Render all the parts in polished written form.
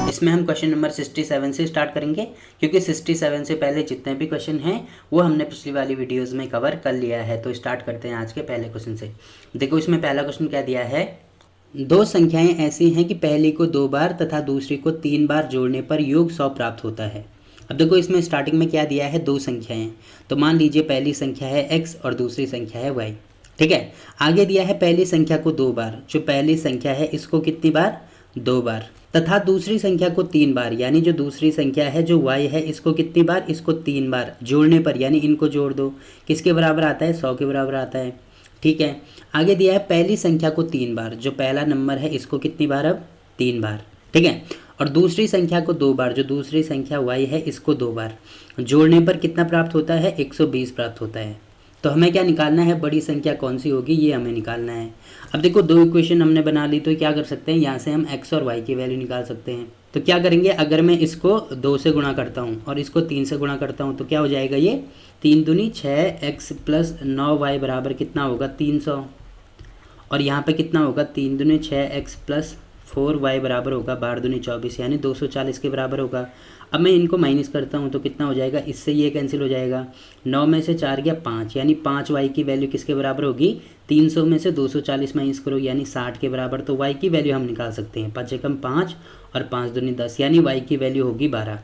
इसमें हम question number 67 से स्टार्ट करेंगे, क्योंकि 67 से पहले जितने भी क्वेश्चन हैं वो हमने पिछली वाली वीडियोस में कवर कर लिया है। तो स्टार्ट करते हैं आज के पहले क्वेश्चन से। देखो इसमें पहला क्वेश्चन क्या दिया है, दो संख्याएं ऐसी हैं कि पहली को 2 बार तथा दूसरी को 3 बार जोड़ने पर योग 100 प्राप्त होता है। अब देखो इसमें स्टार्टिंग में क्या दिया है, दो संख्याएं। तो मान लीजिए पहली संख्या है x और दूसरी संख्या है y। ठीक है, आगे दिया है पहली संख्या को 2 बार, जो पहली संख्या है इसको कितनी बार, 2 बार, तथा दूसरी संख्या को 3 बार, यानी जो दूसरी संख्या है जो y है इसको कितनी बार, इसको 3 बार जोड़ने पर, यानी इनको जोड़ दो, किसके बराबर आता है, 100 के बराबर आता है। ठीक है, आगे दिया है पहली संख्या को 3 बार, जो पहला नंबर है इसको कितनी बार, अब 3 बार। ठीक है, और दूसरी संख्या को 2 बार, जो दूसरी संख्या y है इसको 2 बार जोड़ने पर कितना प्राप्त होता है, 120 प्राप्त होता है। तो हमें क्या निकालना है, बड़ी संख्या कौन सी होगी, ये हमें निकालना है। अब देखो दो इक्वेशन हमने बना ली, तो क्या कर सकते हैं, यहाँ से हम x और y की वैल्यू निकाल सकते हैं। तो क्या करेंगे, अगर मैं इसको 2 से गुणा करता हूँ और इसको 3 से गुणा करता हूँ तो क्या हो जाएगा, ये 3 दूनी 6x प्लस 9y बराबर कितना होगा, 300। और यहाँ पे कितना होगा, 3 दूनी 6x प्लस 4y बराबर होगा 12 दूनी 24, यानी 240 के बराबर होगा। अब मैं इनको माइनस करता हूँ तो कितना हो जाएगा, इससे ये कैंसिल हो जाएगा, 9 में से 4 गया 5, यानी 5y की वैल्यू किसके बराबर होगी, 300 में से 240 माइनस करो यानी 60 के बराबर। तो y की वैल्यू हम निकाल सकते हैं, 5 एकम 5 और 5 दूनी 10, यानी y की वैल्यू होगी 12।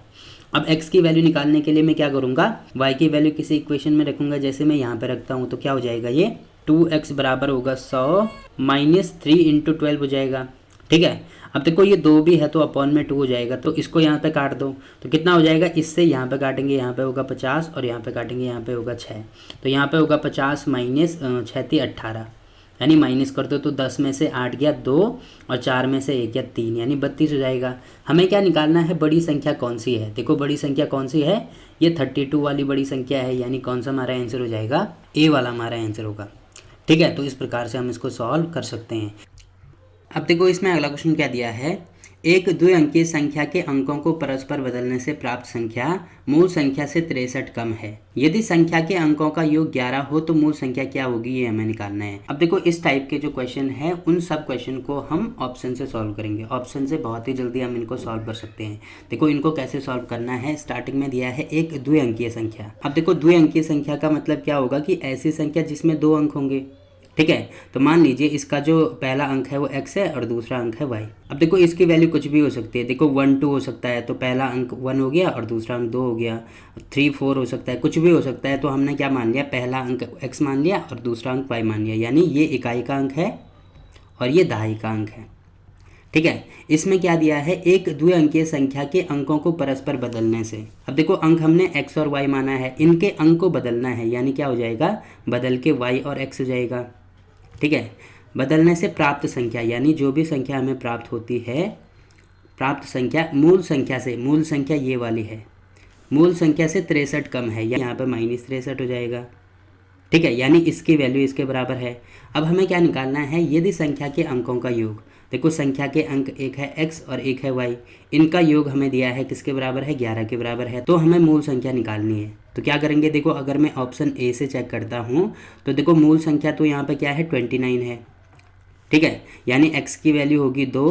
अब x की वैल्यू निकालने के लिए मैं क्या करूँगा, y की वैल्यू किसी इक्वेशन में रखूँगा, जैसे मैं यहाँ पर रखता हूँ तो क्या हो जाएगा, ये 2x बराबर होगा 100 माइनस 3 इंटू 12 हो जाएगा। ठीक है, अब देखो ये 2 भी है तो अपॉन में 2 हो जाएगा, तो इसको यहाँ पे काट दो तो कितना हो जाएगा, इससे यहाँ पे काटेंगे यहाँ पे होगा 50 और यहाँ पे काटेंगे यहाँ पे होगा 6, तो यहाँ पे होगा 50 माइनस 6 18, यानी माइनस कर दो तो 10 में से 8 गया 2 और 4 में से 1 गया 3, यानी 32 हो जाएगा। हमें क्या निकालना है, बड़ी संख्या कौन सी है। देखो बड़ी संख्या कौन सी है, ये 32 वाली बड़ी संख्या है, यानी कौन सा हमारा आंसर हो जाएगा, ए वाला हमारा आंसर होगा। ठीक है, तो इस प्रकार से हम इसको सॉल्व कर सकते हैं। अब देखो इसमें अगला क्वेश्चन क्या दिया है, एक द्विअंकीय संख्या के अंकों को परस्पर बदलने से प्राप्त संख्या मूल संख्या से 63 कम है। यदि संख्या के अंकों का योग 11 हो तो मूल संख्या क्या होगी, ये हमें निकालना है। अब देखो इस टाइप के जो क्वेश्चन है उन सब क्वेश्चन को हम ऑप्शन से सॉल्व करेंगे। ऑप्शन से बहुत ही जल्दी हम इनको सॉल्व कर सकते हैं। देखो इनको कैसे सॉल्व करना है, स्टार्टिंग में दिया है एक द्विअंकीय संख्या। अब देखो द्विअंकीय संख्या का मतलब क्या होगा कि ऐसी संख्या जिसमें 2 अंक होंगे। ठीक है, तो मान लीजिए इसका जो पहला अंक है वो x है और दूसरा अंक है y। अब देखो इसकी वैल्यू कुछ भी हो सकती है, देखो 1 2 हो सकता है, तो पहला अंक 1 हो गया और दूसरा अंक 2 हो गया, 3 4 हो सकता है, कुछ भी हो सकता है। तो हमने क्या मान लिया, पहला अंक x मान लिया और दूसरा अंक y मान लिया, यानी ये इकाई का अंक है और ये दहाई का अंक है। ठीक है, इसमें क्या दिया है, एक द्विअंकीय संख्या के अंकों को परस्पर बदलने से। अब देखो अंक हमने x और y माना है, इनके अंक को बदलना है, यानी क्या हो जाएगा, बदल के y और x हो जाएगा। ठीक है, बदलने से प्राप्त संख्या, यानी जो भी संख्या हमें प्राप्त होती है, प्राप्त संख्या मूल संख्या से, मूल संख्या ये वाली है, मूल संख्या से 63 कम है, यहाँ पे माइनस 63 हो जाएगा। ठीक है, यानी इसकी वैल्यू इसके बराबर है। अब हमें क्या निकालना है, यदि संख्या के अंकों का योग, देखो संख्या के अंक एक है x और एक है y, इनका योग हमें दिया है किसके बराबर है, 11 के बराबर है। तो हमें मूल संख्या निकालनी है। तो क्या करेंगे, देखो अगर मैं ऑप्शन ए से चेक करता हूँ तो देखो मूल संख्या तो यहाँ पे क्या है, 29 है। ठीक है, यानी x की वैल्यू होगी 2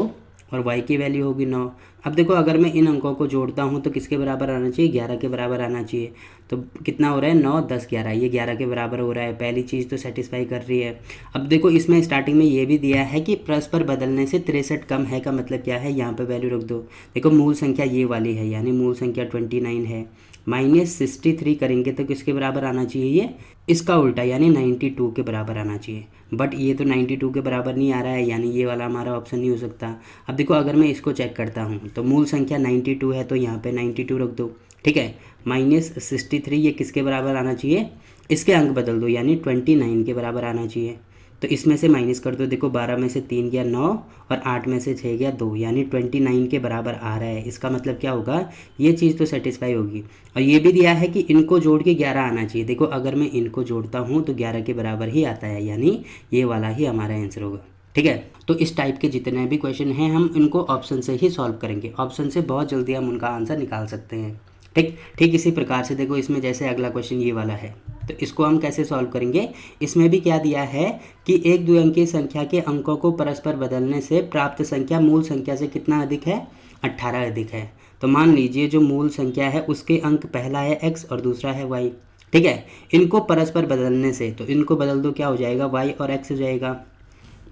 और y की वैल्यू होगी 9। अब देखो अगर मैं इन अंकों को जोड़ता हूँ तो किसके बराबर आना चाहिए, 11 के बराबर आना चाहिए। तो कितना हो रहा है, 9 10 11, ये 11 के बराबर हो रहा है। पहली चीज़ तो सेटिस्फाई कर रही है। अब देखो इसमें स्टार्टिंग में ये भी दिया है कि परस्पर बदलने से 63 कम है का मतलब क्या है, यहाँ पर वैल्यू रख दो। देखो मूल संख्या ये वाली है, यानी मूल संख्या 29 है, माइनस 63 करेंगे तो किसके बराबर आना चाहिए, ये इसका उल्टा, यानी 92 के बराबर आना चाहिए। बट ये तो 92 के बराबर नहीं आ रहा है, यानी ये वाला हमारा ऑप्शन नहीं हो सकता। अब देखो अगर मैं इसको चेक करता हूँ तो मूल संख्या 92 है, तो यहाँ पे 92 रख दो। ठीक है, माइनस 63 ये किसके बराबर आना चाहिए, इसके अंक बदल दो, यानी 29 के बराबर आना चाहिए। तो इसमें से माइनस कर दो। देखो 12 में से 3 गया 9 और 8 में से 6 गया 2, यानी 29 के बराबर आ रहा है। इसका मतलब क्या होगा, ये चीज़ तो सेटिस्फाई होगी। और ये भी दिया है कि इनको जोड़ के 11 आना चाहिए। देखो अगर मैं इनको जोड़ता हूँ तो 11 के बराबर ही आता है, यानी ये वाला ही हमारा आंसर होगा। ठीक है, तो इस टाइप के जितने भी क्वेश्चन हैं हम इनको ऑप्शन से ही सॉल्व करेंगे। ऑप्शन से बहुत जल्दी हम उनका आंसर निकाल सकते हैं। ठीक इसी प्रकार से देखो इसमें जैसे अगला क्वेश्चन ये वाला है, तो इसको हम कैसे सॉल्व करेंगे। इसमें भी क्या दिया है कि एक द्विअंकीय संख्या के अंकों को परस्पर बदलने से प्राप्त संख्या मूल संख्या से कितना अधिक है, 18 अधिक है। तो मान लीजिए जो मूल संख्या है उसके अंक पहला है x और दूसरा है y। ठीक है, इनको परस्पर बदलने से, तो इनको बदल दो, क्या हो जाएगा, y और x हो जाएगा।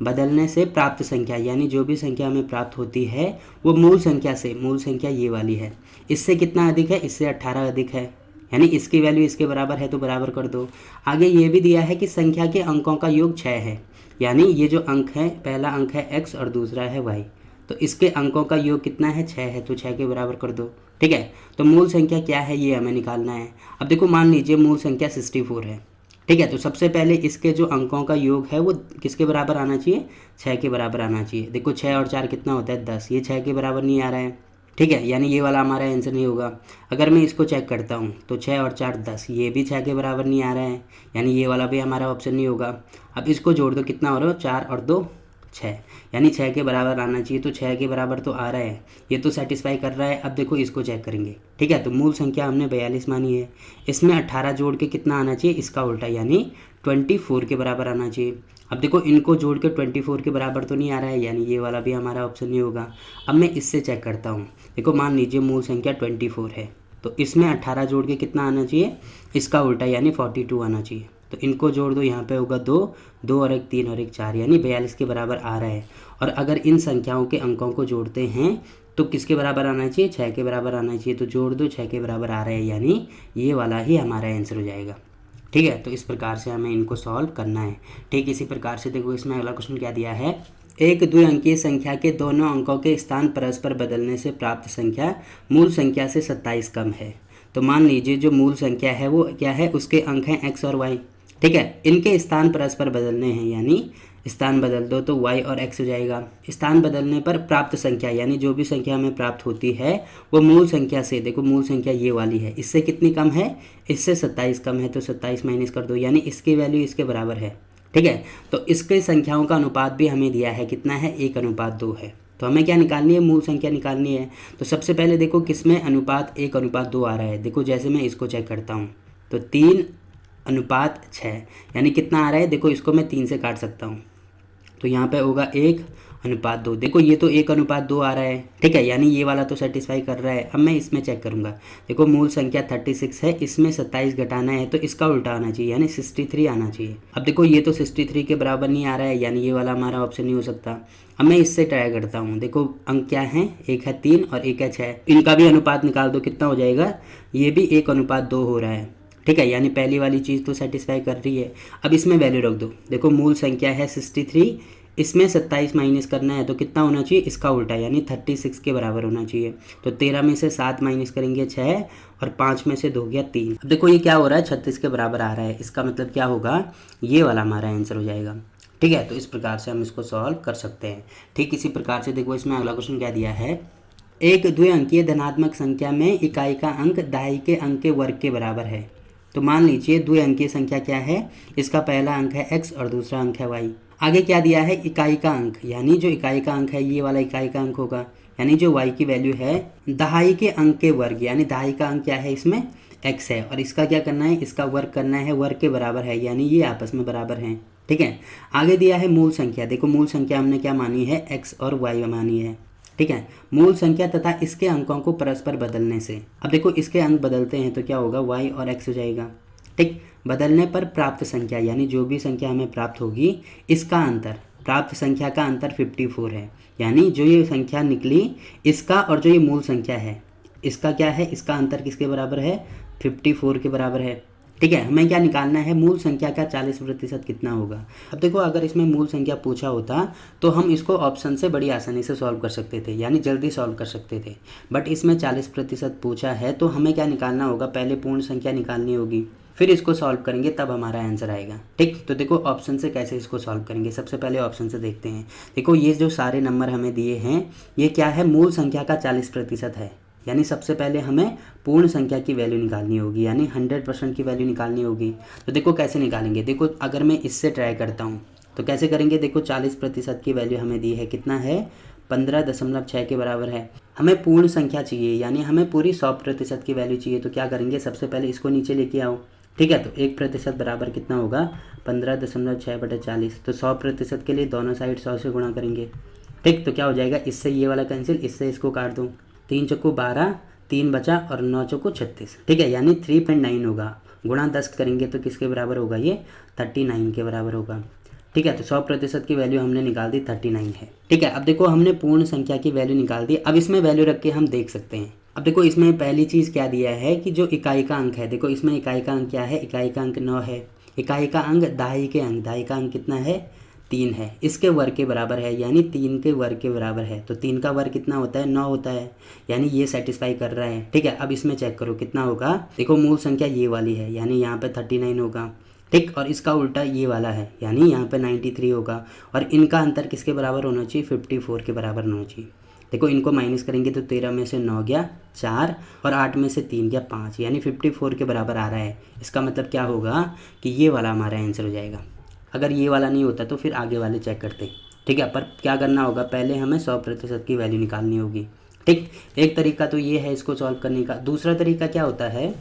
बदलने से प्राप्त संख्या, यानी जो भी संख्या हमें प्राप्त होती है वो मूल संख्या से, मूल संख्या ये वाली है, इससे कितना अधिक है, इससे 18 अधिक है, यानी इसकी वैल्यू इसके बराबर है तो बराबर कर दो। आगे ये भी दिया है कि संख्या के अंकों का योग 6 है, यानी ये जो अंक है, पहला अंक है x और दूसरा है y, तो इसके अंकों का योग कितना है, 6 है, तो 6 के बराबर कर दो। ठीक है, तो मूल संख्या क्या है ये हमें निकालना है। अब देखो मान लीजिए मूल संख्या 64 है। ठीक है, तो सबसे पहले इसके जो अंकों का योग है वो किसके बराबर आना चाहिए, 6 के बराबर आना चाहिए। देखो 6 और 4 कितना होता है, 10, ये 6 के बराबर नहीं आ रहा है। ठीक है, यानी ये वाला हमारा आंसर नहीं होगा। अगर मैं इसको चेक करता हूँ तो 6 और 4 10, ये भी 6 के बराबर नहीं आ रहा है, यानी ये वाला भी हमारा ऑप्शन नहीं होगा। अब इसको जोड़ दो, कितना हो रहा है, 4 और 2 6, यानी 6 के बराबर आना चाहिए, तो 6 के बराबर तो आ रहा है, ये तो सेटिस्फाई कर रहा है। अब देखो इसको चेक करेंगे। ठीक है, तो मूल संख्या हमने 42 मानी है, इसमें 18 जोड़ के कितना आना चाहिए, इसका उल्टा, यानी 24 के बराबर आना चाहिए। अब देखो इनको जोड़ के 24 के बराबर तो नहीं आ रहा है, यानी ये वाला भी हमारा ऑप्शन नहीं होगा। अब मैं इससे चेक करता हूँ। देखो मान लीजिए मूल संख्या 24 है, तो इसमें 18 जोड़ के कितना आना चाहिए, इसका उल्टा, यानी 42 आना चाहिए। तो इनको जोड़ दो, यहाँ पे होगा 2 2 और 1 3 और 1 4, यानी 42 के बराबर आ रहा है। और अगर इन संख्याओं के अंकों को जोड़ते हैं तो किसके बराबर आना चाहिए, 6 के बराबर आना चाहिए। तो जोड़ दो, 6 के बराबर आ रहा है, यानी ये वाला ही हमारा आंसर हो जाएगा। ठीक है, तो इस प्रकार से हमें इनको सॉल्व करना है। ठीक इसी प्रकार से देखो इसमें अगला क्वेश्चन क्या दिया है, एक द्विअंकीय संख्या के दोनों अंकों के स्थान परस्पर बदलने से प्राप्त संख्या मूल संख्या से 27 कम है। तो मान लीजिए जो मूल संख्या है वो क्या है, उसके अंक हैं x और y। ठीक है, इनके स्थान परस्पर बदलने हैं, यानी स्थान बदल दो तो y और x हो जाएगा। स्थान बदलने पर प्राप्त संख्या, यानी जो भी संख्या हमें प्राप्त होती है वो मूल संख्या से, देखो मूल संख्या ये वाली है, इससे कितनी कम है, इससे 27 कम है, तो 27 माइनस कर दो, यानी इसकी वैल्यू इसके बराबर है। ठीक है, तो इसके संख्याओं का अनुपात भी हमें दिया है, कितना है, 1:2 है। तो हमें क्या निकालनी है, मूल संख्या निकालनी है। तो सबसे पहले देखो किसमें अनुपात 1:2 आ रहा है। देखो जैसे मैं इसको चेक करता हूँ तो 3:6, यानी कितना आ रहा है, देखो इसको मैं 3 से काट सकता हूँ, तो यहाँ पे होगा 1:2। देखो ये तो 1:2 आ रहा है। ठीक है, यानी ये वाला तो सेटिस्फाई कर रहा है। अब मैं इसमें चेक करूँगा। देखो मूल संख्या 36 है, इसमें 27 घटाना है, तो इसका उल्टा आना चाहिए, यानी 63 आना चाहिए। अब देखो ये तो 63 के बराबर नहीं आ रहा है, यानी ये वाला हमारा ऑप्शन नहीं हो सकता। अब मैं इससे ट्राई करता हूँ। देखो अंक क्या है, एक है 3 और एक है 6, इनका भी अनुपात निकाल दो, कितना हो जाएगा, ये भी 1:2 हो रहा है। ठीक है, यानी पहली वाली चीज़ तो सेटिस्फाई कर रही है। अब इसमें वैल्यू रख दो। देखो मूल संख्या है 63, इसमें 27 माइनस करना है, तो कितना होना चाहिए, इसका उल्टा, यानी 36 के बराबर होना चाहिए। तो 13 में से 7 माइनस करेंगे 6, और 5 में से 2 गया 3। अब देखो ये क्या हो रहा है, 36 के बराबर आ रहा है। इसका मतलब क्या होगा, ये वाला हमारा आंसर हो जाएगा। ठीक है, तो इस प्रकार से हम इसको सॉल्व कर सकते हैं। ठीक इसी प्रकार से देखो इसमें अगला क्वेश्चन क्या दिया है, एक द्विअंकीय धनात्मक संख्या में इकाई का अंक दहाई के अंक के वर्ग के बराबर है। तो मान लीजिए द्विअंकीय संख्या क्या है, इसका पहला अंक है x और दूसरा अंक है y। आगे क्या दिया है, इकाई का अंक, यानी जो इकाई का अंक है ये वाला इकाई का अंक होगा, यानी जो y की वैल्यू है दहाई के अंक के वर्ग, यानी दहाई का अंक क्या है, इसमें x है, और इसका क्या करना है, इसका वर्ग करना है, वर्ग के बराबर है, यानी ये आपस में बराबर हैं। ठीक है, आगे दिया है मूल संख्या। देखो मूल संख्या हमने क्या मानी है, x और y मानी है। ठीक है, मूल संख्या तथा इसके अंकों को परस्पर बदलने से, अब देखो इसके अंक बदलते हैं तो क्या होगा, y और x हो जाएगा। ठीक, बदलने पर प्राप्त संख्या, यानी जो भी संख्या हमें प्राप्त होगी इसका अंतर, प्राप्त संख्या का अंतर 54 है, यानी जो ये संख्या निकली इसका और जो ये मूल संख्या है इसका क्या है, इसका अंतर किसके बराबर है, 54 के बराबर है। ठीक है, हमें क्या निकालना है, मूल संख्या का 40% कितना होगा। अब देखो अगर इसमें मूल संख्या पूछा होता तो हम इसको ऑप्शन से बड़ी आसानी से सॉल्व कर सकते थे, यानी जल्दी सॉल्व कर सकते थे। बट इसमें 40% पूछा है तो हमें क्या निकालना होगा, पहले पूर्ण संख्या निकालनी होगी, फिर इसको सॉल्व करेंगे तब हमारा आंसर आएगा। ठीक, तो देखो ऑप्शन से कैसे इसको सॉल्व करेंगे। सबसे पहले ऑप्शन से देखते हैं। देखो ये जो सारे नंबर हमें दिए हैं ये क्या है, मूल संख्या का 40% है। यानी सबसे पहले हमें पूर्ण संख्या की वैल्यू निकालनी होगी, यानी 100% की वैल्यू निकालनी होगी। तो देखो कैसे निकालेंगे। देखो अगर मैं इससे ट्राई करता हूँ तो कैसे करेंगे। देखो 40% की वैल्यू हमें दी है, कितना है, 15.6 के बराबर है। हमें पूर्ण संख्या चाहिए, यानी हमें पूरी 100% की वैल्यू चाहिए। तो क्या करेंगे, सबसे पहले इसको नीचे लेके आओ। ठीक है, तो 1% बराबर कितना होगा, 15.6/40। तो 100% के लिए दोनों साइड 100 से गुणा करेंगे। ठीक, तो क्या हो जाएगा, इससे ये वाला कैंसिल, इससे इसको काट दूँ। 3 चौको 12, 3 बचा और 9 चौको 36। ठीक है, यानी 3.9 होगा। गुणा 10 करेंगे तो किसके बराबर होगा, ये 39 के बराबर होगा। ठीक है, तो 100% की वैल्यू हमने निकाल दी, 39 है। ठीक है, अब देखो हमने पूर्ण संख्या की वैल्यू निकाल दी। अब इसमें वैल्यू रख के हम देख सकते हैं। अब देखो इसमें पहली चीज़ क्या दिया है कि जो इकाई का अंक है, देखो इसमें इकाई का अंक क्या है, इकाई का अंक 9 है। इकाई का अंक दहाई के अंक, दहाई का अंक कितना है, 3 है। इसके वर्ग के बराबर है, यानी 3 के वर्ग के बराबर है। तो 3 का वर्ग कितना होता है, 9 होता है, यानी ये सेटिस्फाई कर रहा है। ठीक है, अब इसमें चेक करो कितना होगा। देखो मूल संख्या ये वाली है, यानी यहाँ पे 39 होगा। ठीक, और इसका उल्टा ये वाला है, यानी यहाँ पे 93 होगा। और इनका अंतर किसके बराबर होना चाहिए, 54 के बराबर होना चाहिए। देखो इनको माइनस करेंगे तो 13 में से 9 गया 4 और 8 में से 3 गया 5, यानी 54 के बराबर आ रहा है। इसका मतलब क्या होगा कि ये वाला हमारा आंसर हो जाएगा। अगर ये वाला नहीं होता तो फिर आगे वाले चेक करते। ठीक है, पर क्या करना होगा, पहले हमें 100% की वैल्यू निकालनी होगी। ठीक, एक तरीका तो ये है इसको सॉल्व करने का। दूसरा तरीका क्या होता है,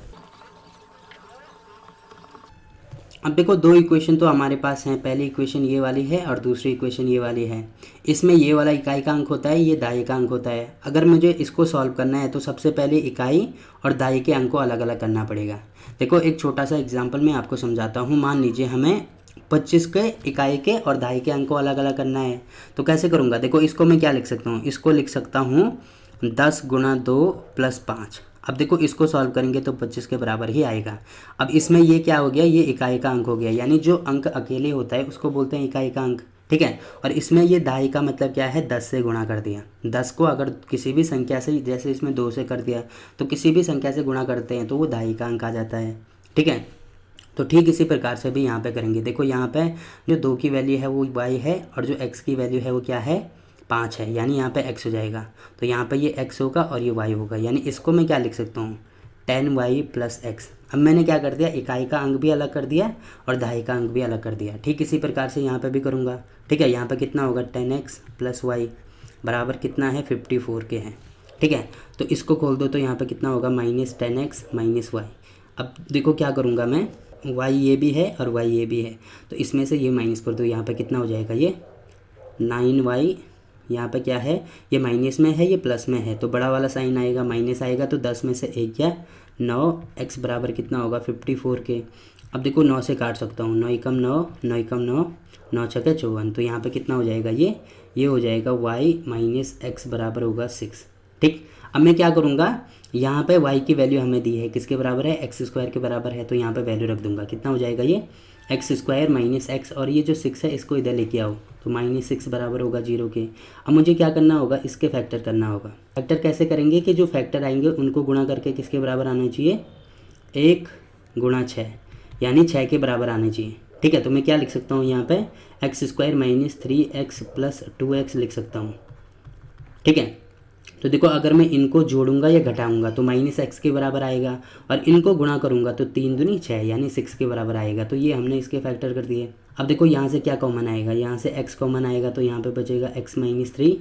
अब देखो दो इक्वेशन तो हमारे पास हैं। पहली इक्वेशन ये वाली है और दूसरी इक्वेशन ये वाली है। इसमें ये वाला इकाई का अंक होता है, ये दाई का अंक होता है। अगर मुझे इसको सॉल्व करना है तो सबसे पहले इकाई और दाई के अंक को अलग अलग करना पड़ेगा। देखो एक छोटा सा एग्जाम्पल मैं आपको समझाता हूँ। मान लीजिए हमें 25 के इकाई के और दाई के अंक को अलग अलग करना है, तो कैसे करूँगा। देखो इसको मैं क्या लिख सकता हूँ, इसको लिख सकता हूँ 10 × 2 + 5। अब देखो इसको सॉल्व करेंगे तो 25 के बराबर ही आएगा। अब इसमें ये क्या हो गया, ये इकाई का अंक हो गया, यानी जो अंक अकेले होता है उसको बोलते हैं इकाई का अंक। ठीक है, और इसमें ये दाई का मतलब क्या है, 10 से गुणा कर दिया। 10 को अगर किसी भी संख्या से, जैसे इसमें 2 से कर दिया, तो किसी भी संख्या से गुणा करते हैं तो वो दाई का अंक आ जाता है। ठीक है, तो ठीक इसी प्रकार से भी यहाँ पे करेंगे। देखो यहाँ पे जो 2 की वैल्यू है वो y है और जो x की वैल्यू है वो क्या है, 5 है, यानी यहाँ पे x हो जाएगा। तो यहाँ पे ये x होगा और ये y होगा, यानी इसको मैं क्या लिख सकता हूँ, 10y + x। अब मैंने क्या कर दिया, इकाई का अंक भी अलग कर दिया और दहाई का अंक भी अलग कर दिया। ठीक इसी प्रकार से यहाँ पे भी करूँगा। ठीक है, यहाँ पे कितना होगा, 10x + y बराबर कितना है, 54 के हैं। ठीक है, तो इसको खोल दो तो यहाँ पे कितना होगा, -10x - y। अब देखो क्या करूँगा मैं, y ये भी है और y ये भी है, तो इसमें से ये माइनस कर दो। यहाँ पे कितना हो जाएगा, ये 9y, यहाँ पे क्या है, ये माइनस में है, ये प्लस में है, तो बड़ा वाला साइन आएगा, माइनस आएगा, तो 10 में से 1 गया 9, x बराबर कितना होगा, 54 के। अब देखो 9 से काट सकता हूँ, 9 × 9, 9 × 9, 9 × 6 = 54। तो यहाँ पे कितना हो जाएगा, ये हो जाएगा y - x बराबर होगा 6। ठीक, अब मैं क्या करूँगा, यहाँ पे y की वैल्यू हमें दी है, किसके बराबर है, x² के बराबर है, तो यहाँ पे वैल्यू रख दूंगा। कितना हो जाएगा, ये x² - x, और ये जो 6 है इसको इधर लेके आओ, तो -6 बराबर होगा 0 के। अब मुझे क्या करना होगा, इसके फैक्टर करना होगा। फैक्टर कैसे करेंगे कि जो फैक्टर आएंगे उनको गुणा करके किसके बराबर आना चाहिए, 1 × 6, यानी 6 के बराबर आना चाहिए। ठीक है, तो मैं क्या लिख सकता हूँ यहाँ पे, x² - 3x + 2x लिख सकता हूँ। ठीक है, तो देखो अगर मैं इनको जोड़ूंगा या घटाऊंगा तो -x के बराबर आएगा, और इनको गुणा करूंगा तो 3 दूनी 6, यानी 6 के बराबर आएगा। तो ये हमने इसके फैक्टर कर दिए। अब देखो यहाँ से क्या कॉमन आएगा, यहाँ से x कॉमन आएगा, तो यहाँ पे बचेगा x - 3,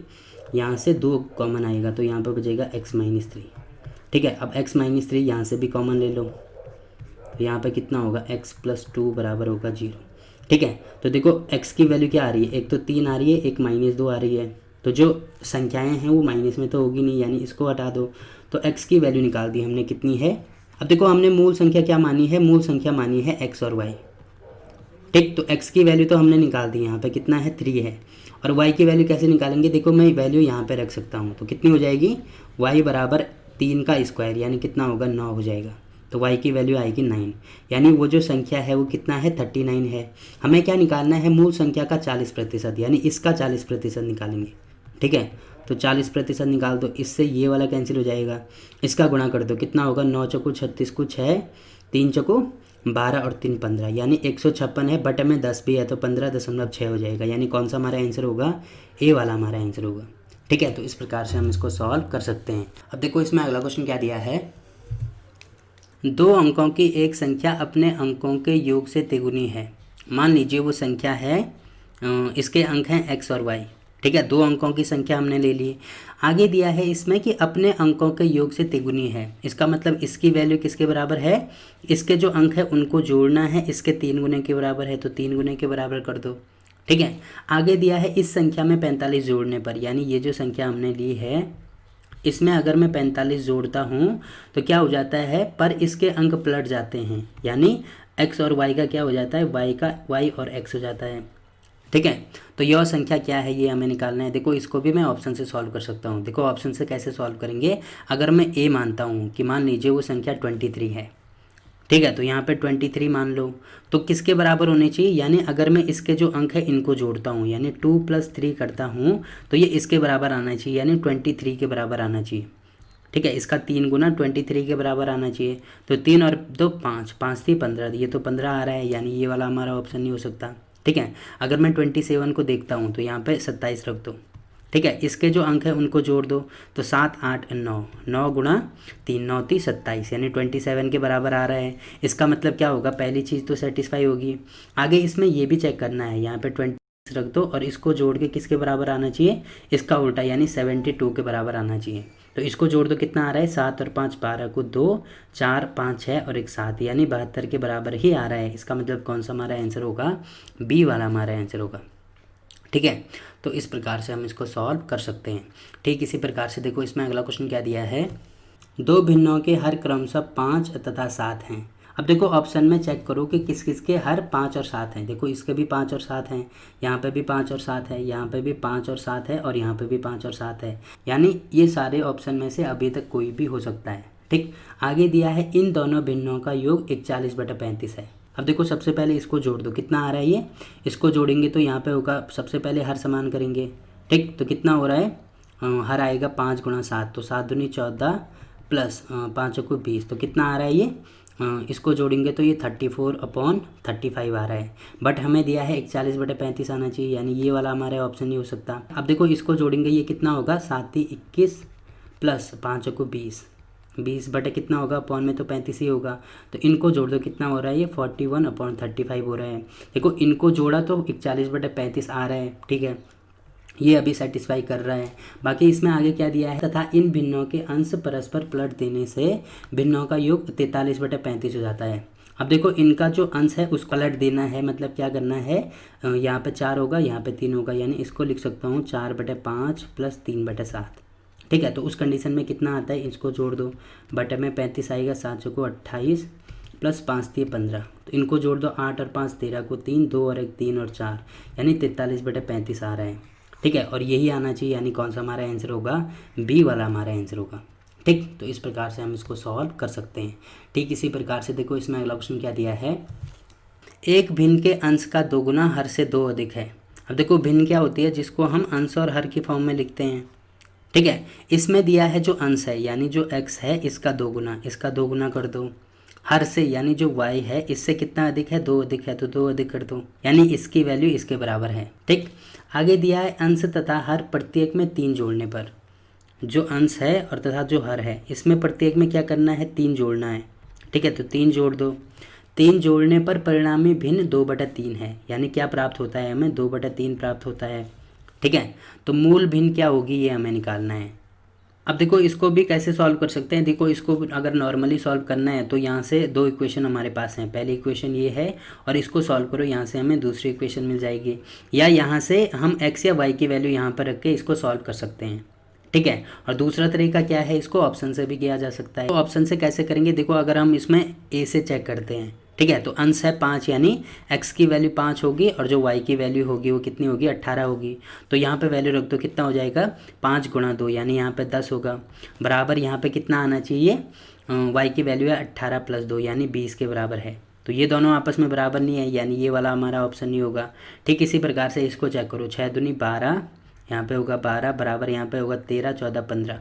यहाँ से 2 कॉमन आएगा, तो यहाँ पे बचेगा x - 3। ठीक है, अब x - 3 यहाँ से भी कॉमन ले लो, तो यहाँ पे कितना होगा, x + 2 बराबर होगा 0। ठीक है, तो देखो x की वैल्यू क्या आ रही है, एक तो 3 आ रही है, एक -2 आ रही है, तो जो संख्याएं हैं वो माइनस में तो होगी नहीं, यानी इसको हटा दो। तो x की वैल्यू निकाल दी हमने, कितनी है। अब देखो हमने मूल संख्या क्या मानी है, मूल संख्या मानी है x और y। ठीक, तो x की वैल्यू तो हमने निकाल दी, यहाँ पे कितना है, 3 है। और y की वैल्यू कैसे निकालेंगे, देखो मैं वैल्यू यहाँ पे रख सकता हूँ, तो कितनी हो जाएगी, y बराबर 3 का स्क्वायर, यानी कितना होगा, 9 हो जाएगा। तो y की वैल्यू आएगी 9, यानी वो जो संख्या है वो कितना है, 39 है। हमें क्या निकालना है, मूल संख्या का 40%, यानी इसका 40% निकालेंगे। ठीक है, तो 40% निकाल दो, इससे ये वाला कैंसिल हो जाएगा, इसका गुणा कर दो, कितना होगा, 9 × 36 = 6, 3 × 12 और 3 15, यानी 156 है, बटे में 10 भी है तो 15.6 हो जाएगा, यानी कौन सा हमारा आंसर होगा, ए वाला हमारा आंसर होगा। ठीक है, तो इस प्रकार से हम इसको सॉल्व कर सकते हैं। अब देखो इसमें अगला क्वेश्चन क्या दिया है, 2 अंकों की एक संख्या अपने अंकों के योग से तिगुनी है। मान लीजिए वो संख्या है, इसके अंक हैं x और y। ठीक है, 2 अंकों की संख्या हमने ले ली। आगे दिया है इसमें कि अपने अंकों के योग से तिगुनी है, इसका मतलब इसकी वैल्यू किसके बराबर है, इसके जो अंक है उनको जोड़ना है, इसके 3 गुने के बराबर है तो 3 गुने के बराबर कर दो। ठीक है, आगे दिया है इस संख्या में 45 जोड़ने पर, यानी ये जो संख्या हमने ली है इसमें अगर मैं 45 जोड़ता हूँ तो क्या हो जाता है, पर इसके अंक पलट जाते हैं, यानी x और y का क्या हो जाता है, y का y और x हो जाता है। ठीक है, तो यह संख्या क्या है ये हमें निकालना है। देखो इसको भी मैं ऑप्शन से सॉल्व कर सकता हूँ। देखो ऑप्शन से कैसे सॉल्व करेंगे, अगर मैं a मानता हूँ कि मान लीजिए वो संख्या 23 है। ठीक है, तो यहाँ पे 23 मान लो, तो किसके बराबर होनी चाहिए, यानी अगर मैं इसके जो अंक है इनको जोड़ता हूँ, यानी 2 + 3 करता हूँ तो ये इसके बराबर आना चाहिए, यानी 23 के बराबर आना चाहिए। ठीक है, इसका 3 गुना 23 के बराबर आना चाहिए, तो 3 और 2 5, 5 3 15, ये तो 15 आ रहा है, यानी ये वाला हमारा ऑप्शन नहीं हो सकता। ठीक है, अगर मैं 27 को देखता हूँ तो यहाँ पे 27 रख दो। ठीक है, इसके जो अंक है उनको जोड़ दो, तो 7 8 9, 9 गुणा 3 9 3 27, यानी 27 के बराबर आ रहा है। इसका मतलब क्या होगा, पहली चीज़ तो सेटिस्फाई होगी। आगे इसमें ये भी चेक करना है, यहाँ पे 20 रख दो और इसको जोड़ के किसके बराबर आना चाहिए, इसका उल्टा, यानी 72 के बराबर आना चाहिए। तो इसको जोड़ दो, कितना आ रहा है, 7 और 5 12 को 2, 4 5 6 और 1 7, यानी 72 के बराबर ही आ रहा है। इसका मतलब कौन सा हमारा आंसर होगा, बी वाला हमारा आंसर होगा। ठीक है, तो इस प्रकार से हम इसको सॉल्व कर सकते हैं। ठीक इसी प्रकार से देखो इसमें अगला क्वेश्चन क्या दिया है, 2 भिन्नों के हर क्रमशः 5 तथा 7 हैं। अब देखो ऑप्शन में चेक करो कि किस किस के हर 5 और 7 हैं। देखो इसके भी 5 और 7 हैं, यहाँ पे भी 5 और 7 है, यहाँ पे भी 5 और 7 है और यहाँ पे भी 5 और 7 है, यानी ये सारे ऑप्शन में से अभी तक कोई भी हो सकता है। ठीक, आगे दिया है इन दोनों भिन्नों का योग 41/35 है। अब देखो सबसे पहले इसको जोड़ दो, कितना आ रहा है ये, इसको जोड़ेंगे तो यहाँ पे होगा, सबसे पहले हर समान करेंगे। ठीक, तो कितना हो रहा है, हर आएगा 5 गुणा 7, तो 7 दूनी 14 प्लस 5 को 20, तो कितना आ रहा है ये, इसको जोड़ेंगे तो ये 34/35 आ रहा है। बट हमें दिया है 41/35 आना चाहिए, यानी ये वाला हमारे ऑप्शन नहीं हो सकता। अब देखो इसको जोड़ेंगे, ये कितना होगा, 7 × 21 प्लस 5 को 20, 20 बटे कितना होगा, अपॉन में तो 35 ही होगा, तो इनको जोड़ दो, कितना हो रहा है ये 41/35 हो रहा है। देखो इनको जोड़ा तो 41/35 आ रहा है। ठीक है, ये अभी सेटिस्फाई कर रहा है। बाकी इसमें आगे क्या दिया है, तथा इन भिन्नों के अंश परस्पर पलट देने से भिन्नों का योग 43/35 हो जाता है। अब देखो इनका जो अंश है उसको पलट देना है, मतलब क्या करना है, यहाँ पे 4 होगा, यहाँ पे 3 होगा, यानी इसको लिख सकता हूँ 4/5 प्लस 3/7। ठीक है, तो उस कंडीशन में कितना आता है, इसको जोड़ दो, बटे में 35 आएगा, 7 को 28 प्लस 5 3 15, तो इनको जोड़ दो, 8 और 5 13 को 3, 2 और 1 3 और 4, यानी 43/35 आ रहा है। ठीक है, और यही आना चाहिए, यानी कौन सा हमारा आंसर होगा, बी वाला हमारा आंसर होगा। ठीक, तो इस प्रकार से हम इसको सॉल्व कर सकते हैं। ठीक इसी प्रकार से देखो इसमें अगला क्वेश्चन क्या दिया है, एक भिन्न के अंश का 2 गुना हर से 2 अधिक है। अब देखो भिन्न क्या होती है, जिसको हम अंश और हर की फॉर्म में लिखते हैं। ठीक है, इसमें दिया है जो अंश है, यानी जो x है इसका 2 गुना, इसका 2 गुना कर दो, हर से यानी जो y है इससे कितना अधिक है, 2 अधिक है, तो 2 अधिक कर दो, यानी इसकी वैल्यू इसके बराबर है। ठीक, आगे दिया है अंश तथा हर प्रत्येक में 3 जोड़ने पर, जो अंश है और तथा जो हर है इसमें प्रत्येक में क्या करना है, 3 जोड़ना है। ठीक है, तो 3 जोड़ दो, 3 जोड़ने पर परिणामी भिन्न 2/3 है, यानी क्या प्राप्त होता है, हमें 2/3 प्राप्त होता है। ठीक है, तो मूल भिन्न क्या होगी ये हमें निकालना है। अब देखो इसको भी कैसे सॉल्व कर सकते हैं, देखो इसको अगर नॉर्मली सॉल्व करना है तो यहाँ से 2 इक्वेशन हमारे पास हैं, पहली इक्वेशन ये है और इसको सॉल्व करो, यहाँ से हमें दूसरी इक्वेशन मिल जाएगी, या यहाँ से हम x या y की वैल्यू यहाँ पर रख के इसको सॉल्व कर सकते हैं। ठीक है, और दूसरा तरीका क्या है, इसको ऑप्शन से भी किया जा सकता है। तो ऑप्शन से कैसे करेंगे, देखो अगर हम इसमें a से चेक करते हैं, ठीक है, तो अंश है 5, यानी x की वैल्यू 5 होगी और जो y की वैल्यू होगी वो कितनी होगी, 18 होगी, तो यहाँ पे वैल्यू रख दो, कितना हो जाएगा, 5 गुणा 2, यानी यहाँ पे 10 होगा, बराबर यहाँ पे कितना आना चाहिए, y की वैल्यू है 18 प्लस 2, यानी 20 के बराबर है। तो ये दोनों आपस में बराबर नहीं है, यानी ये वाला हमारा ऑप्शन नहीं होगा। ठीक इसी प्रकार से इसको चेक करो, 6 दूनी 12, यहाँ पे होगा 12, बराबर यहाँ पे होगा 13 14 15,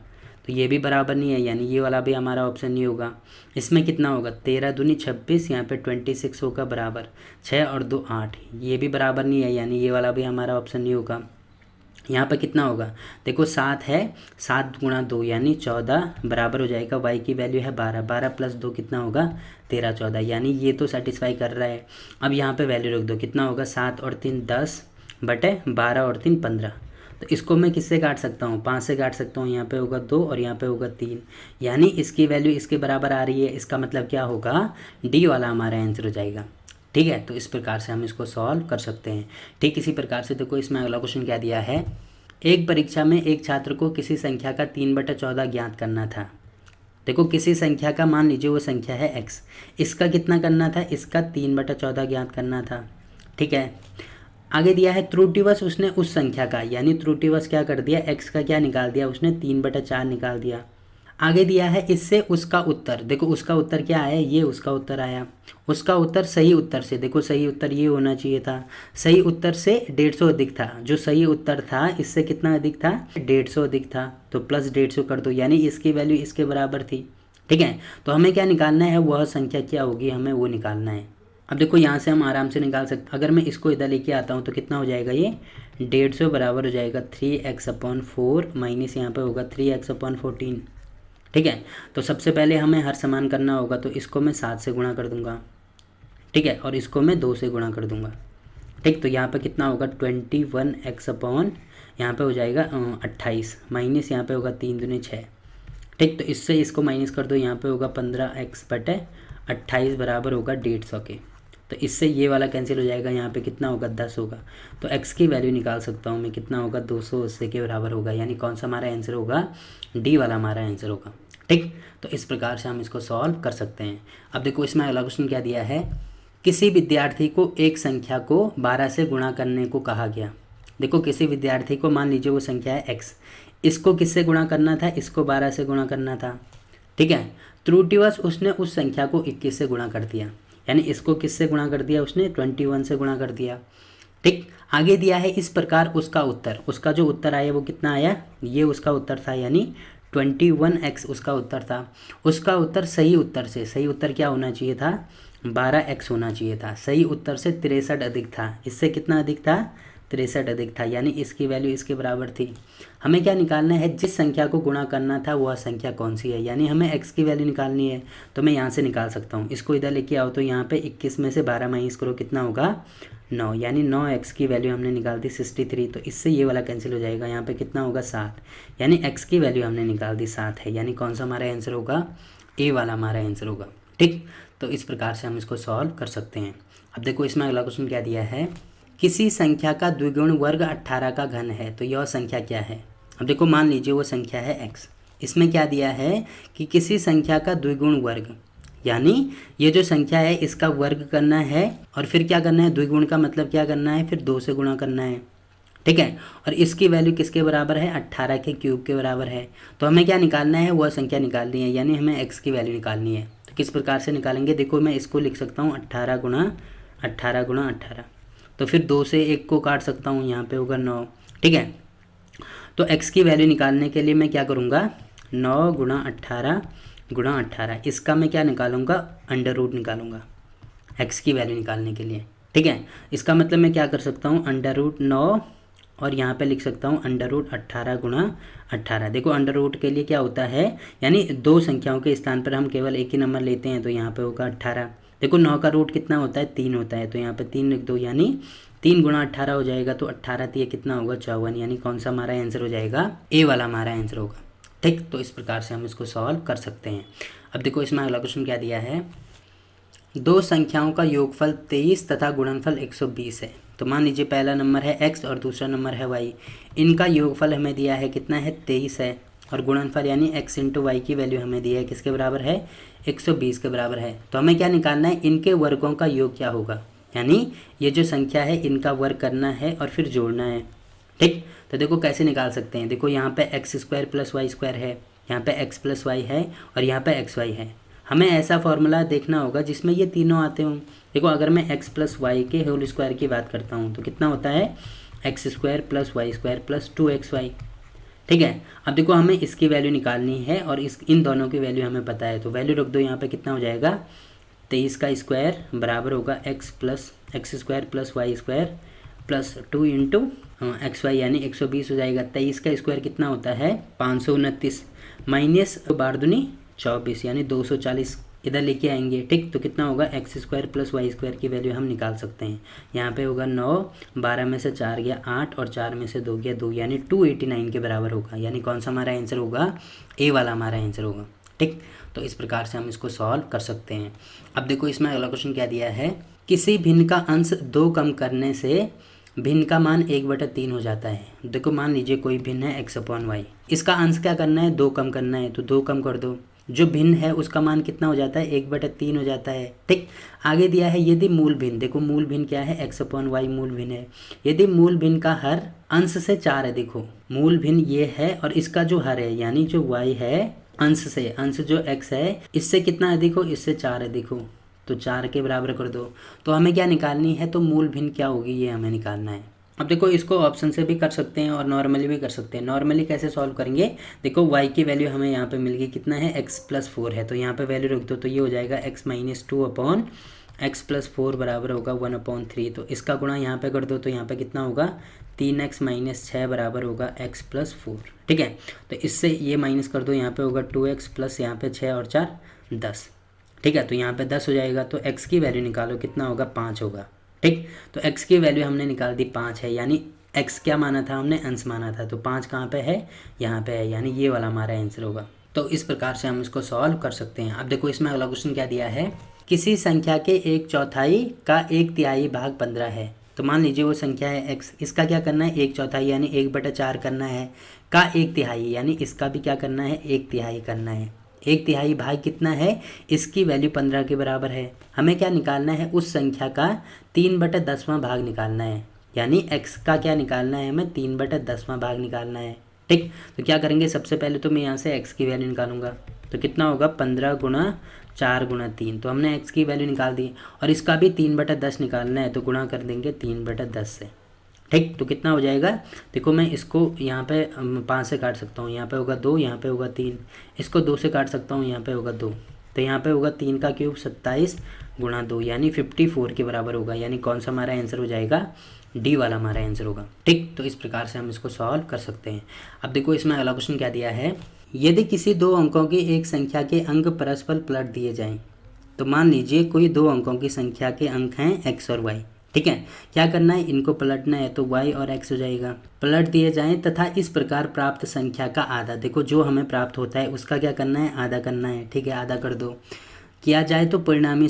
तो ये भी बराबर नहीं है, यानी ये वाला भी हमारा ऑप्शन नहीं होगा। इसमें कितना होगा, 13 दूनी 26, यहाँ पे 26 होगा बराबर 6 और 2 8, ये भी बराबर नहीं है, यानी ये वाला भी हमारा ऑप्शन नहीं होगा। यहाँ पे कितना होगा, देखो 7 है, 7 गुणा 2 यानी 14 बराबर हो जाएगा, y की वैल्यू है 12, 12 प्लस 2 कितना होगा 13 14, यानी ये तो सेटिस्फाई कर रहा है। अब यहाँ पे वैल्यू रख दो, कितना होगा 7 और 3 10 बटे 12 और 3 15। तो इसको मैं किससे काट सकता हूँ, 5 से काट सकता हूँ। यहाँ पे होगा 2 और यहाँ पे होगा 3, यानी इसकी वैल्यू इसके बराबर आ रही है। इसका मतलब क्या होगा, डी वाला हमारा आंसर हो जाएगा। ठीक है, तो इस प्रकार से हम इसको सॉल्व कर सकते हैं। ठीक इसी प्रकार से देखो इसमें अगला क्वेश्चन क्या दिया है, एक परीक्षा में एक छात्र को किसी संख्या का 3/14 ज्ञात करना था। देखो किसी संख्या का, मान लीजिए वो संख्या है x, इसका कितना करना था, इसका 3/14 ज्ञात करना था। ठीक है, आगे दिया है त्रुटिवश उसने उस संख्या का, यानी त्रुटिवश क्या कर दिया, x का क्या निकाल दिया उसने, 3/4 निकाल दिया। आगे दिया है इससे उसका उत्तर, देखो उसका उत्तर क्या आया, ये उसका उत्तर आया। उसका उत्तर सही उत्तर से, देखो सही उत्तर ये होना चाहिए था, सही उत्तर से 150 अधिक था। जो सही उत्तर था इससे कितना अधिक था, 150 अधिक था, तो प्लस 150 कर दो, यानी इसकी वैल्यू इसके बराबर थी। ठीक है, तो हमें क्या निकालना है, वह संख्या क्या होगी, हमें वो निकालना है। अब देखो यहाँ से हम आराम से निकाल सकते, अगर मैं इसको इधर लेके आता हूँ तो कितना हो जाएगा, ये 150 बराबर हो जाएगा 3x/4 माइनस यहाँ पे होगा 3x/14। ठीक है, तो सबसे पहले हमें हर समान करना होगा, तो इसको मैं 7 से गुणा कर दूंगा। ठीक है, और इसको मैं 2 से गुणा कर दूंगा। ठीक, तो यहाँ पे कितना होगा 21x/ यहाँ पे हो जाएगा 28 माइनस यहाँ पे होगा 3 दूनी 6। ठीक, तो इससे इसको माइनस कर दो, यहाँ पे होगा 15x/28 बराबर होगा 150 के। तो इससे ये वाला कैंसिल हो जाएगा, यहाँ पे कितना होगा 10 होगा, तो x की वैल्यू निकाल सकता हूँ मैं, कितना होगा 280 के बराबर होगा, यानी कौन सा हमारा आंसर होगा, डी वाला हमारा आंसर होगा। ठीक, तो इस प्रकार से हम इसको सॉल्व कर सकते हैं। अब देखो इसमें अगला क्वेश्चन क्या दिया है, किसी विद्यार्थी को एक संख्या को 12 से गुणा करने को कहा गया। देखो किसी विद्यार्थी को, मान लीजिए वो संख्या है x, इसको किससे गुणा करना था, इसको 12 से गुणा करना था। ठीक है, त्रुटिवश उसने उस संख्या को 21 से गुणा कर दिया, यानी इसको किससे गुणा कर दिया उसने, 21 से गुणा कर दिया। ठीक, आगे दिया है इस प्रकार उसका उत्तर, उसका जो उत्तर आया वो कितना आया, ये उसका उत्तर था, यानी 21x उसका उत्तर था। उसका उत्तर सही उत्तर से, सही उत्तर क्या होना चाहिए था, 12x होना चाहिए था। सही उत्तर से 63 अधिक था, इससे कितना अधिक था, 63 अधिक था, यानी इसकी वैल्यू इसके बराबर थी। हमें क्या निकालना है, जिस संख्या को गुणा करना था वह संख्या कौन सी है, यानी हमें x की वैल्यू निकालनी है। तो मैं यहाँ से निकाल सकता हूँ, इसको इधर लेके आओ, तो यहाँ पे 21 में से 12 माइनस करो, कितना होगा 9, यानी 9x की वैल्यू हमने निकाल दी 63। तो इससे ये वाला कैंसिल हो जाएगा, यहाँ पे कितना होगा 7, यानी x की वैल्यू हमने निकाल दी 7 है, यानी कौन सा हमारा आंसर होगा, ए वाला हमारा आंसर होगा। ठीक, तो इस प्रकार से हम इसको सॉल्व कर सकते हैं। अब देखो इसमें अगला क्वेश्चन क्या दिया है, किसी संख्या का द्विगुण वर्ग 18 का घन है, तो यह संख्या क्या है। अब देखो मान लीजिए वो संख्या है x, इसमें क्या दिया है कि किसी संख्या का द्विगुण वर्ग, यानी ये जो संख्या है इसका वर्ग करना है और फिर क्या करना है, द्विगुण का मतलब क्या करना है, फिर 2 से गुणा करना है। ठीक है, और इसकी वैल्यू किसके बराबर है, 18 के क्यूब के बराबर है। तो हमें क्या निकालना है, वह संख्या निकालनी है, यानी हमें x की वैल्यू निकालनी है। तो किस प्रकार से निकालेंगे, देखो मैं इसको लिख सकता हूँ 18 गुणा 18, तो फिर 2 से 1 को काट सकता हूँ, यहाँ पे होगा 9। ठीक है, तो x की वैल्यू निकालने के लिए मैं क्या करूँगा, 9 गुणा 18, इसका मैं क्या निकालूंगा, अंडर रूट निकालूंगा x की वैल्यू निकालने के लिए। ठीक है, इसका मतलब मैं क्या कर सकता हूँ, अंडर रूट 9 और यहाँ पे लिख सकता हूँ अंडर रूट 18 गुणा 18। देखो अंडर रूट के लिए क्या होता है, यानी 2 संख्याओं के स्थान पर हम केवल एक ही नंबर लेते हैं, तो यहाँ पे होगा 18। देखो 9 का रूट कितना होता है, 3 होता है, तो यहाँ पे 3 लिख दो, यानी 3 गुणा 18 हो जाएगा, तो 18 3 कितना होगा 54, यानी कौन सा हमारा आंसर हो जाएगा, ए वाला हमारा आंसर होगा। ठीक, तो इस प्रकार से हम इसको सॉल्व कर सकते हैं। अब देखो इसमें अगला क्वेश्चन क्या दिया है, 2 संख्याओं का योगफल 23 तथा गुणनफल 120 है। तो मान लीजिए पहला नंबर है x और दूसरा नंबर है y, इनका योगफल हमें दिया है कितना है, 23 है, और गुणनफल यानी x इंटू वाई की वैल्यू हमें दी है किसके बराबर है, 120 के बराबर है। तो हमें क्या निकालना है, इनके वर्गों का योग क्या होगा, यानी ये जो संख्या है इनका वर्ग करना है और फिर जोड़ना है। ठीक, तो देखो कैसे निकाल सकते हैं, देखो यहाँ पे x² + y² है, यहाँ पे x + y है और यहाँ पे xy है। हमें ऐसा फॉर्मूला देखना होगा जिसमें ये तीनों आते हों। देखो अगर मैं x + y के होल स्क्वायर की बात करता हूँ तो कितना होता है, x² + y² + 2xy। ठीक है। अब देखो हमें इसकी वैल्यू निकालनी है और इन दोनों की वैल्यू हमें पता है, तो वैल्यू रख दो यहाँ पे। कितना हो जाएगा 23 का स्क्वायर बराबर होगा x square plus y square plus 2 into x y यानी 120 हो जाएगा। 23 का स्क्वायर कितना होता है 529 माइनस 12 दूनी 24 यानी 240 इधर लेके आएंगे। ठीक, तो कितना होगा x square plus y square की वैल्यू हम निकाल सकते हैं। यहाँ पे होगा 9, 12 में से 4 गया 8 और 4 में से 2 गया 2 यानी 289 के बराबर होगा। यानी कौन सा हमारा आंसर होगा, ए वाला हमारा आंसर होगा। ठीक, तो इस प्रकार से हम इसको सॉल्व कर सकते हैं। अब देखो इसमें अगला क्वेश्चन क्या दिया है, किसी भिन्न का अंश 2 कम करने से भिन्न का मान 1/3 हो जाता है। देखो मान लीजिए कोई भिन्न है x/y, इसका अंश क्या करना है 2 कम करना है, तो 2 कम कर दो। जो भिन्न है उसका मान कितना हो जाता है 1/3 हो जाता है। ठीक, आगे दिया है यदि मूल भिन्न, देखो मूल भिन्न क्या है x/y मूल भिन्न है। यदि मूल भिन्न का हर अंश से 4 है, देखो मूल भिन्न ये है और इसका जो हर है यानी जो y है अंश से, अंश जो x है इससे कितना है देखो, इससे 4 है देखो, तो 4 के बराबर कर दो। तो हमें क्या निकालनी है, तो मूल भिन्न क्या होगी ये हमें निकालना है। अब देखो इसको ऑप्शन से भी कर सकते हैं और नॉर्मली भी कर सकते हैं। नॉर्मली कैसे सॉल्व करेंगे, देखो y की वैल्यू हमें यहाँ पे मिल गई, कितना है x+4 है, तो यहाँ पे वैल्यू रख दो, तो ये हो जाएगा x-2/x+4 बराबर होगा 1/3। तो इसका गुणा यहाँ पे कर दो, तो यहाँ पे कितना होगा 3x - 6 बराबर होगा x+4। ठीक है, तो इससे ये माइनस कर दो, यहाँ पे होगा 2x प्लस यहाँ पे 6 और 4 10। ठीक है, तो यहाँ पे 10 हो जाएगा। तो x की वैल्यू निकालो, कितना होगा 5 होगा। ठीक, तो x की वैल्यू हमने निकाल दी 5 है, यानी x क्या माना था हमने, अंश माना था, तो 5 कहाँ पे है यहाँ पे है, यानी ये वाला हमारा आंसर होगा। तो इस प्रकार से हम इसको सॉल्व कर सकते हैं। अब देखो इसमें अगला क्वेश्चन क्या दिया है, किसी संख्या के 1/4 का 1/3 भाग 15 है। तो मान लीजिए वो संख्या है x, इसका क्या करना है 1/4 यानी 1/4 करना है, का 1/3 यानी इसका भी क्या करना है 1/3 करना है। 1/3 भाग कितना है, इसकी वैल्यू 15 के बराबर है। हमें क्या निकालना है, उस संख्या का 3/10वां भाग निकालना है, यानी x का क्या निकालना है, हमें 3/10वां भाग निकालना है। ठीक, तो क्या करेंगे, सबसे पहले तो मैं यहाँ से x की वैल्यू निकालूंगा, तो कितना होगा 15 × 4 × 3, तो हमने x की वैल्यू निकाल दी और इसका भी 3/10 निकालना है, तो गुणा कर देंगे 3/10 से। ठीक, तो कितना हो जाएगा, देखो मैं इसको यहाँ पे 5 से काट सकता हूँ, यहाँ पे होगा 2, यहाँ पे होगा 3, इसको 2 से काट सकता हूँ, यहाँ पे होगा 2, तो यहाँ पे होगा 3 का क्यूब 27 × 2 यानी 54 के बराबर होगा। यानी कौन सा हमारा आंसर हो जाएगा, डी वाला हमारा आंसर होगा। ठीक, तो इस प्रकार से हम इसको सॉल्व कर सकते हैं। अब देखो इसमें अगला क्वेश्चन क्या दिया है, यदि किसी 2 अंकों की एक संख्या के अंक परस्पर पलट दिए जाएँ। तो मान लीजिए कोई 2 अंकों की संख्या के अंक हैं x और y। ठीक है, क्या करना है, इनको पलटना है, तो y और x हो जाएगा, पलट दिए जाएं तथा इस प्रकार प्राप्त संख्या का आधा, देखो जो हमें प्राप्त होता है उसका क्या करना है आधा करना है। ठीक है, आधा कर दो, किया जाए तो परिणामी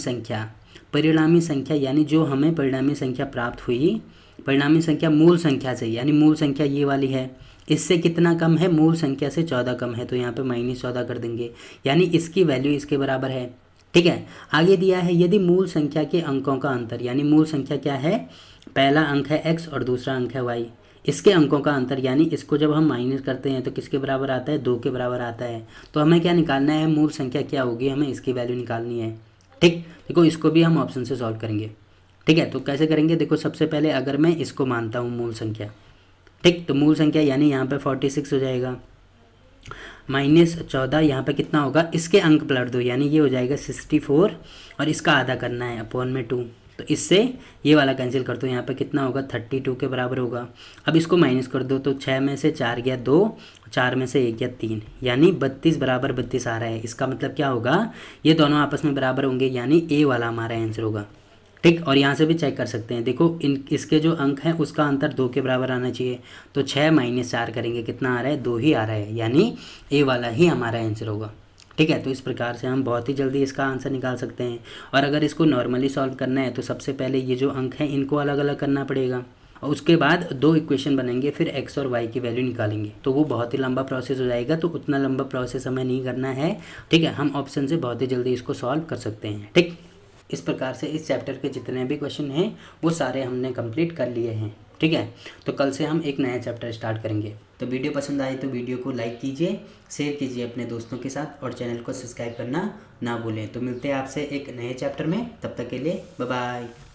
संख्या यानी जो हमें परिणामी संख्या प्राप्त हुई, परिणामी संख्या मूल संख्या से, यानी मूल संख्या ये वाली है, इससे कितना कम है, मूल संख्या से 14 कम है, तो यहाँ पे -14 कर देंगे, यानी इसकी वैल्यू इसके बराबर है। ठीक है, आगे दिया है यदि मूल संख्या के अंकों का अंतर, यानी मूल संख्या क्या है, पहला अंक है x और दूसरा अंक है y, इसके अंकों का अंतर, यानी इसको जब हम माइनस करते हैं तो किसके बराबर आता है 2 के बराबर आता है। तो हमें क्या निकालना है, मूल संख्या क्या होगी, हमें इसकी वैल्यू निकालनी है। ठीक, देखो इसको भी हम ऑप्शन से सॉल्व करेंगे। ठीक है, तो कैसे करेंगे, देखो सबसे पहले अगर मैं इसको मानता हूँ मूल संख्या, ठीक, तो मूल संख्या यानी यहाँ पे 46 हो जाएगा, -14 यहाँ पे कितना होगा, इसके अंक पलट दो, यानी ये हो जाएगा 64 और इसका आधा करना है अपॉन में 2, तो इससे ये वाला कैंसिल कर दो, यहाँ पे कितना होगा 32 के बराबर होगा। अब इसको माइनस कर दो, तो 6 में से 4 गया 2, 4 में से 1 गया 3, यानी 32 बराबर 32 आ रहा है। इसका मतलब क्या होगा, ये दोनों आपस में बराबर होंगे, यानी ए वाला हमारा आंसर होगा। ठीक, और यहाँ से भी चेक कर सकते हैं, देखो इसके जो अंक हैं उसका अंतर 2 के बराबर आना चाहिए, तो 6 - 4 करेंगे, कितना आ रहा है 2 ही आ रहा है, यानी ए वाला ही हमारा आंसर होगा। ठीक है, तो इस प्रकार से हम बहुत ही जल्दी इसका आंसर निकाल सकते हैं। और अगर इसको नॉर्मली सॉल्व करना है तो सबसे पहले ये जो अंक हैं इनको अलग अलग करना पड़ेगा और उसके बाद 2 इक्वेशन बनेंगे, फिर x और y की वैल्यू निकालेंगे, तो वो बहुत ही लंबा प्रोसेस हो जाएगा, तो उतना लंबा प्रोसेस हमें नहीं करना है। ठीक है, हम ऑप्शन से बहुत ही जल्दी इसको सॉल्व कर सकते हैं। ठीक, इस प्रकार से इस चैप्टर के जितने भी क्वेश्चन हैं वो सारे हमने कंप्लीट कर लिए हैं। ठीक है, तो कल से हम एक नया चैप्टर स्टार्ट करेंगे। तो वीडियो पसंद आए तो वीडियो को लाइक कीजिए, शेयर कीजिए अपने दोस्तों के साथ और चैनल को सब्सक्राइब करना ना भूलें। तो मिलते हैं आपसे एक नए चैप्टर में, तब तक के लिए बाय बाय।